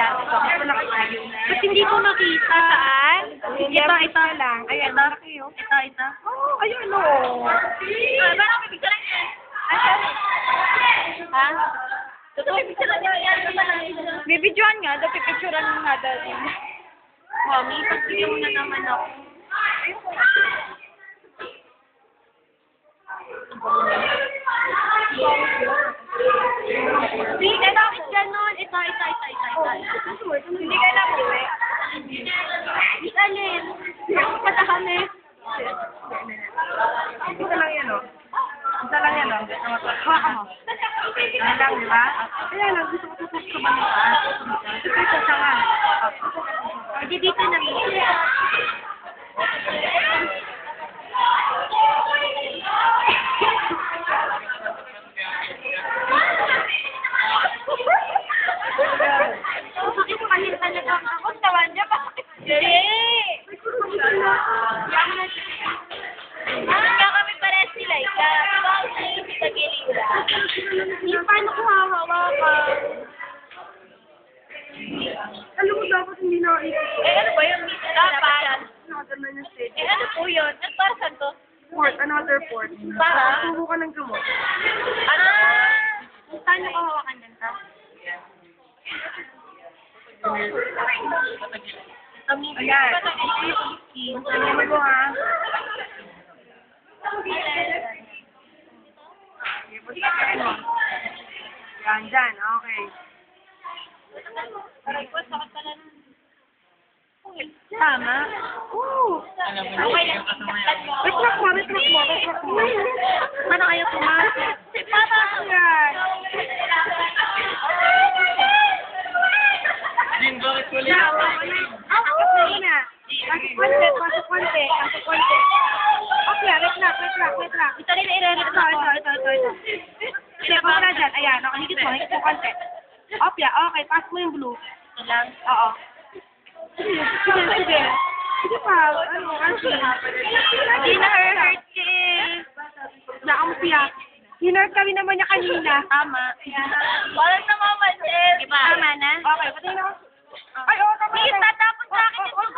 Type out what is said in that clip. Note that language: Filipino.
Ba't hindi ko makita? Saan? Ito lang. Ayan, ito. Ito. Oh, ayun o. Parang may picture lang yan. Ha? Totoo, picture lang yan. May videoan nga, daw pipicturean nga daw. Mami, pagbigyan mo na naman ako. Hindi, bakit ganon? Ito. Hindi ka lang uwi. Alin? Pata kami. Isa lang yan o. Isa lang yan o. Haka mo. Ano lang, di ba? Kaya lang, gusto ko tutok sa balitaan. Ito siya nga. Hindi dito na rin. Bakit palit talaga ako? Tawan niya, bakit? Kaya kami pares sila. Ikaw, sa gilira. Hindi paano ko hahawakan? Alam mo, dapat hindi nakaisip. Ano ba yun? Dapat. Nakaganda yung stage. Ano po yun? At para saan to? Port, another port. Para? Tubo ka ng gamot. Paano ko hawakan din to? Ayan. Ano mo ha? Yan, dyan. Okay. Tama? Oo. Okay lang. Retract mo. Paano kayo pumasok? Papa! Yan. Akot na yun na. Pasok konti. Okay, retract. Ito rin i-re-retract ko. Ito. Sige, pa na dyan. Ayan, higit mo konti. Opya, okay, pass mo yung blue. Ito lang. Oo. Sige. Sige pa, kasi. Hindi na hurt eh. Nakamupiya. Hinurt kami naman niya kanina. Tama. Walang namamansin. Tama na? Okay, patayin ako. Ay, oo, tama. Please, tatapon sa akin yung